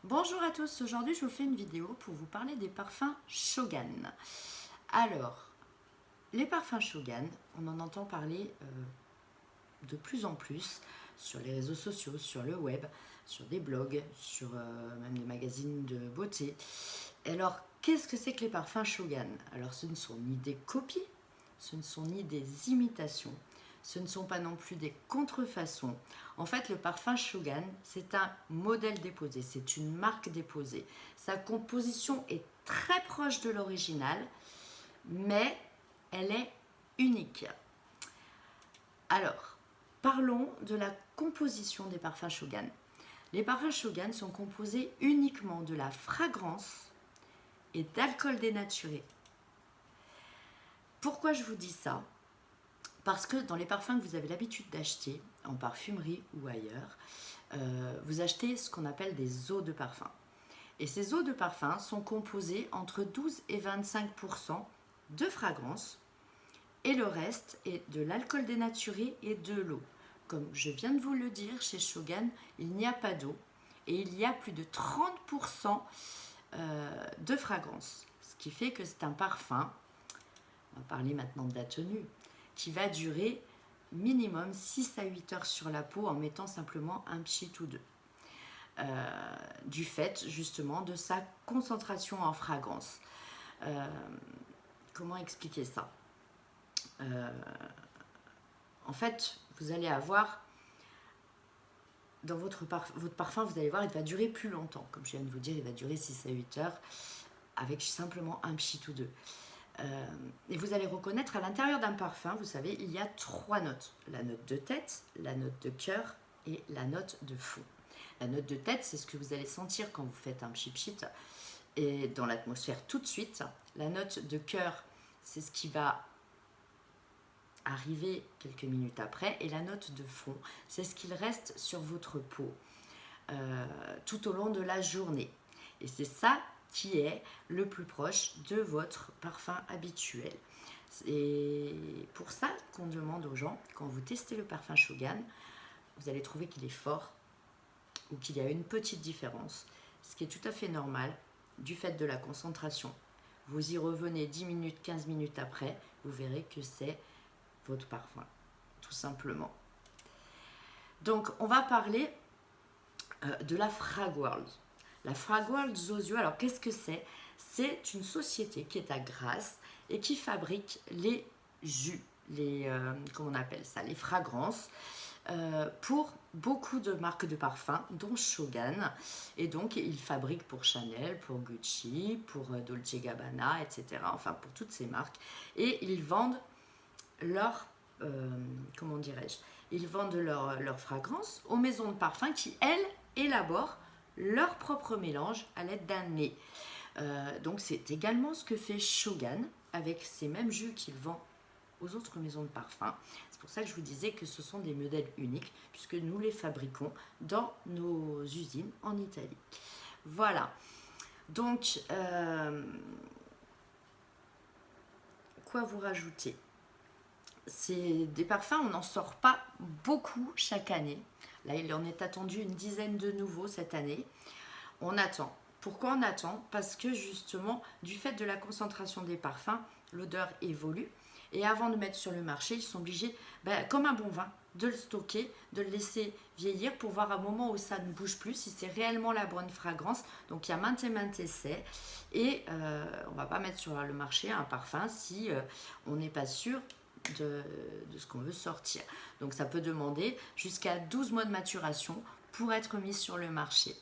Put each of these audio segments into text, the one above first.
Bonjour à tous, aujourd'hui je vous fais une vidéo pour vous parler des parfums Shogan. Alors, les parfums Shogan, on en entend parler de plus en plus sur les réseaux sociaux, sur le web, sur des blogs, sur même des magazines de beauté. Alors, qu'est-ce que c'est que les parfums Shogan? Alors, ce ne sont ni des copies, ce ne sont ni des imitations, ce ne sont pas non plus des contrefaçons. En fait, le parfum Shogan, c'est un modèle déposé, c'est une marque déposée. Sa composition est très proche de l'original, mais elle est unique. Alors, parlons de la composition des parfums Shogan. Les parfums Shogan sont composés uniquement de la fragrance et d'alcool dénaturé. Pourquoi je vous dis ça? Parce que dans les parfums que vous avez l'habitude d'acheter, en parfumerie ou ailleurs, vous achetez ce qu'on appelle des eaux de parfum. Et ces eaux de parfum sont composées entre 12 et 25% de fragrance et le reste est de l'alcool dénaturé et de l'eau. Comme je viens de vous le dire, chez Shogan, il n'y a pas d'eau et il y a plus de 30% de fragrance. Ce qui fait que c'est un parfum, on va parler maintenant de la tenue, qui va durer minimum 6 à 8 heures sur la peau en mettant simplement un pchit ou deux. Du fait justement de sa concentration en fragrance. Comment expliquer ça? En fait, vous allez avoir dans votre parfum, vous allez voir, il va durer plus longtemps. Comme je viens de vous dire, il va durer 6 à 8 heures avec simplement un pchit ou deux. Et vous allez reconnaître à l'intérieur d'un parfum, vous savez, il y a 3 notes. La note de tête, la note de cœur et la note de fond. La note de tête, c'est ce que vous allez sentir quand vous faites un pchit et dans l'atmosphère tout de suite. La note de cœur, c'est ce qui va arriver quelques minutes après. Et la note de fond, c'est ce qu'il reste sur votre peau tout au long de la journée. Et c'est ça qui est le plus proche de votre parfum habituel. C'est pour ça qu'on demande aux gens, quand vous testez le parfum Shogan, vous allez trouver qu'il est fort ou qu'il y a une petite différence, ce qui est tout à fait normal du fait de la concentration. Vous y revenez 10 minutes, 15 minutes après, vous verrez que c'est votre parfum, tout simplement. Donc, on va parler de la Fragworld. La Fragworld Zosio, alors qu'est-ce que c'est? C'est une société qui est à Grasse et qui fabrique les jus, comment on appelle ça, les fragrances pour beaucoup de marques de parfums, dont Shogan. Et donc, ils fabriquent pour Chanel, pour Gucci, pour Dolce Gabbana, etc. Enfin, pour toutes ces marques. Et ils vendent leur, comment dirais-je, ils vendent leur fragrance aux maisons de parfums qui, elles, élaborent leur propre mélange à l'aide d'un nez. Donc c'est également ce que fait Shogan avec ces mêmes jus qu'il vend aux autres maisons de parfums. C'est pour ça que je vous disais que ce sont des modèles uniques puisque nous les fabriquons dans nos usines en Italie. Voilà. Donc, quoi vous rajouter? C'est des parfums, on n'en sort pas beaucoup chaque année. Là, il en est attendu une dizaine de nouveaux cette année. On attend. Pourquoi on attend? Parce que justement, du fait de la concentration des parfums, l'odeur évolue. Et avant de mettre sur le marché, ils sont obligés, comme un bon vin, de le stocker, de le laisser vieillir pour voir à un moment où ça ne bouge plus, si c'est réellement la bonne fragrance. Donc il y a maintes et maintes essais. Et on ne va pas mettre sur le marché un parfum si on n'est pas sûr de ce qu'on veut sortir. Donc ça peut demander jusqu'à 12 mois de maturation pour être mis sur le marché.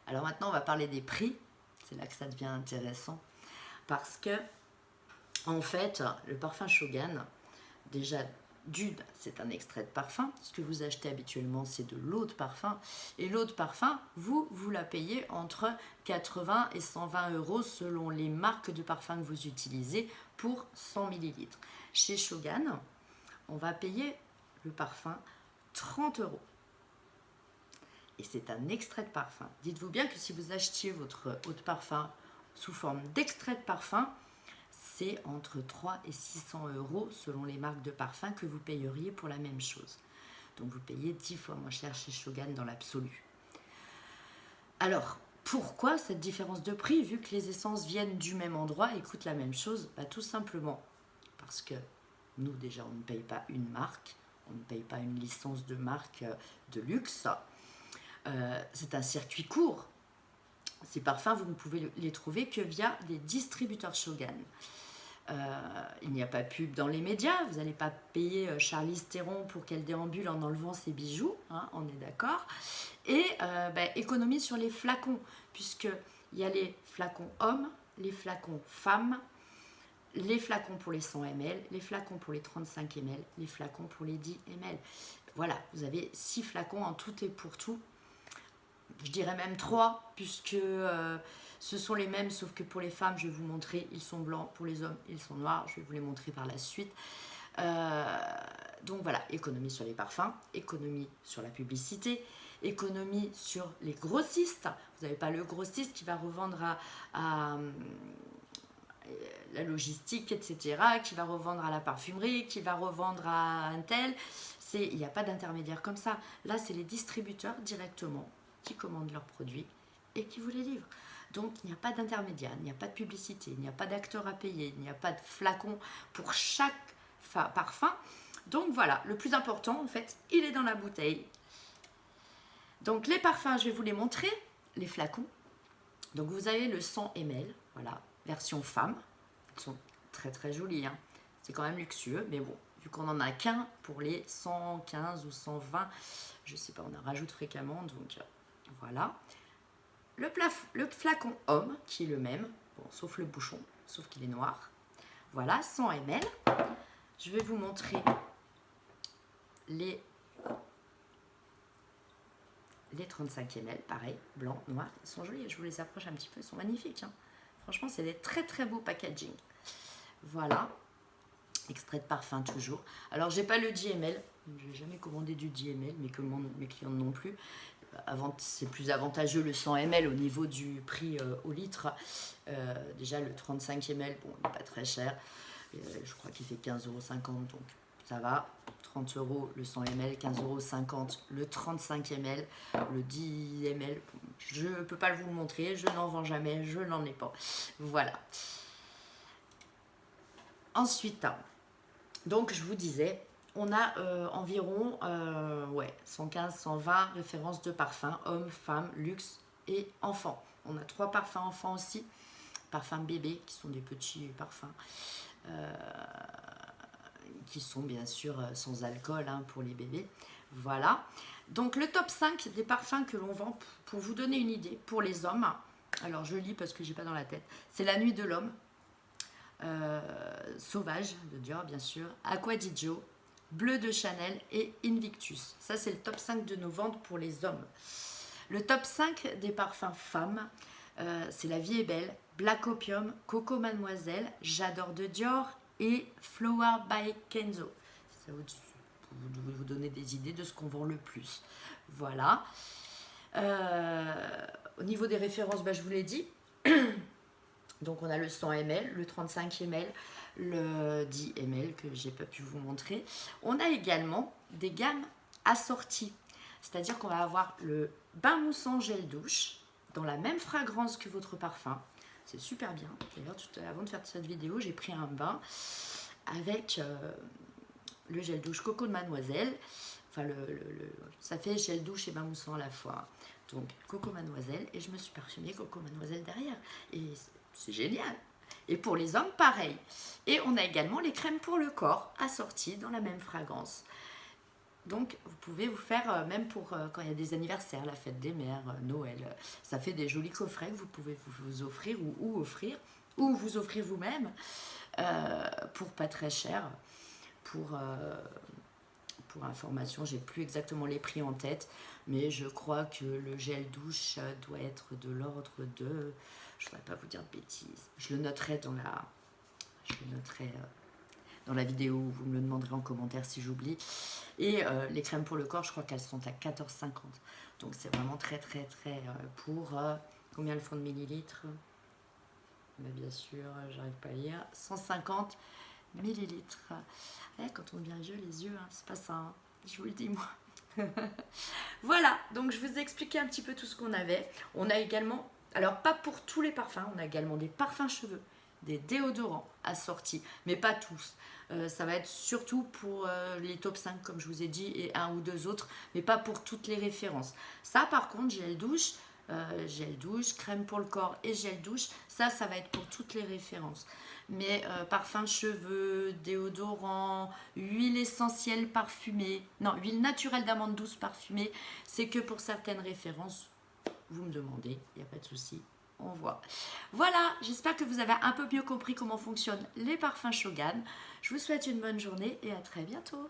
Alors maintenant, on va parler des prix. C'est là que ça devient intéressant. Parce que, en fait, le parfum Shogan, déjà, d'une, c'est un extrait de parfum. Ce que vous achetez habituellement, c'est de l'eau de parfum. Et l'eau de parfum, vous la payez entre 80 et 120 euros selon les marques de parfum que vous utilisez pour 100 ml. Chez Shogan, on va payer le parfum 30 euros. Et c'est un extrait de parfum. Dites-vous bien que si vous achetiez votre eau de parfum sous forme d'extrait de parfum, c'est entre 3 et 600 euros selon les marques de parfum que vous payeriez pour la même chose. Donc vous payez 10 fois moins cher chez Shogan dans l'absolu. Alors, pourquoi cette différence de prix vu que les essences viennent du même endroit et coûtent la même chose? Bah, tout simplement parce que nous, déjà, on ne paye pas une marque, on ne paye pas une licence de marque de luxe. C'est un circuit court. Ces parfums, vous ne pouvez les trouver que via des distributeurs Shogun. Il n'y a pas pub dans les médias, vous n'allez pas payer Charlize Theron pour qu'elle déambule en enlevant ses bijoux, hein, on est d'accord. Et économie sur les flacons, puisqu'il y a les flacons hommes, les flacons femmes, les flacons pour les 100 ml, les flacons pour les 35 ml, les flacons pour les 10 ml. Voilà, vous avez 6 flacons en tout et pour tout. Je dirais même 3, puisque ce sont les mêmes, sauf que pour les femmes, je vais vous montrer, ils sont blancs, pour les hommes, ils sont noirs, je vais vous les montrer par la suite. Donc voilà, économie sur les parfums, économie sur la publicité, économie sur les grossistes. Vous n'avez pas le grossiste qui va revendre à la logistique, etc., qui va revendre à la parfumerie, qui va revendre à un tel. Il n'y a pas d'intermédiaire comme ça. Là, c'est les distributeurs directement qui commandent leurs produits et qui vous les livrent. Donc, il n'y a pas d'intermédiaire, il n'y a pas de publicité, il n'y a pas d'acteur à payer, il n'y a pas de flacon pour chaque parfum. Donc, voilà, le plus important, en fait, il est dans la bouteille. Donc, les parfums, je vais vous les montrer, les flacons. Donc, vous avez le 100 ml, voilà, version femme. Ils sont très, très jolis, hein. C'est quand même luxueux, mais bon, vu qu'on n'en a qu'un pour les 115 ou 120, je sais pas, on en rajoute fréquemment, donc voilà. Le flacon homme, qui est le même, bon, sauf le bouchon, sauf qu'il est noir. Voilà, 100 ml. Je vais vous montrer les 35 ml, pareil, blanc, noir. Ils sont jolis, je vous les approche un petit peu, ils sont magnifiques, hein. Franchement, c'est des très très beaux packaging. Voilà, extrait de parfum toujours. Alors, j'ai pas le 10 ml, je n'ai jamais commandé du 10 ml, mes clients non plus. C'est plus avantageux le 100 ml au niveau du prix au litre. Déjà, le 35 ml, bon, il n'est pas très cher. Je crois qu'il fait 15,50 €, donc ça va. 30 € le 100 ml, 15,50 € le 35 ml, le 10 ml. Je ne peux pas vous le montrer, je n'en vends jamais, je n'en ai pas. Voilà. Ensuite, donc je vous disais, on a environ 115-120 références de parfums, hommes, femmes, luxe et enfants. On a 3 parfums enfants aussi, parfums bébés qui sont des petits parfums qui sont bien sûr sans alcool, hein, pour les bébés. Voilà. Donc le top 5 des parfums que l'on vend pour vous donner une idée pour les hommes. Alors je lis parce que j'ai pas dans la tête. C'est La Nuit de l'Homme, Sauvage de Dior bien sûr, Acqua di Gio, Bleu de Chanel et Invictus. Ça c'est le top 5 de nos ventes pour les hommes. Le top 5 des parfums femmes, c'est La Vie est Belle, Black Opium, Coco Mademoiselle, J'adore de Dior et Flower by Kenzo. Ça vous donner des idées de ce qu'on vend le plus. Voilà. Au niveau des références, je vous l'ai dit. Donc on a le 100 ml, le 35 ml, le 10 ml que j'ai pas pu vous montrer. On a également des gammes assorties. C'est-à-dire qu'on va avoir le bain moussant gel douche dans la même fragrance que votre parfum. C'est super bien. D'ailleurs, avant de faire cette vidéo, j'ai pris un bain avec le gel douche Coco de Mademoiselle. Enfin, ça fait gel douche et bain moussant à la fois. Donc, Coco Mademoiselle. Et je me suis parfumée Coco Mademoiselle derrière. Et c'est génial. Et pour les hommes, pareil. Et on a également les crèmes pour le corps assorties dans la même fragrance. Donc, vous pouvez vous faire, même pour quand il y a des anniversaires, la fête des mères, Noël, ça fait des jolis coffrets que vous pouvez vous offrir ou offrir, ou vous offrir vous-même pour pas très cher. Pour information, j'ai plus exactement les prix en tête, mais je crois que le gel douche doit être de l'ordre de... Je ne voudrais pas vous dire de bêtises. Je le noterai dans la vidéo, vous me le demanderez en commentaire si j'oublie. Et les crèmes pour le corps, je crois qu'elles sont à 14,50 €. Donc c'est vraiment très très très pour... combien elles font de millilitres? Bien sûr, j'arrive pas à lire. 150 millilitres. Quand on devient vieux, les yeux, hein, c'est pas ça. Hein. Je vous le dis, moi. Voilà, donc je vous ai expliqué un petit peu tout ce qu'on avait. On a également, alors pas pour tous les parfums, on a également des parfums cheveux, des déodorants assortis, mais pas tous. Ça va être surtout pour les top 5 comme je vous ai dit et un ou deux autres, mais pas pour toutes les références. Ça par contre, gel douche, crème pour le corps et gel douche, ça va être pour toutes les références. Mais parfum de cheveux, déodorant, huile essentielle parfumée, non, huile naturelle d'amande douce parfumée, c'est que pour certaines références, vous me demandez, il n'y a pas de souci, on voit. Voilà, j'espère que vous avez un peu mieux compris comment fonctionnent les parfums Shogun. Je vous souhaite une bonne journée et à très bientôt.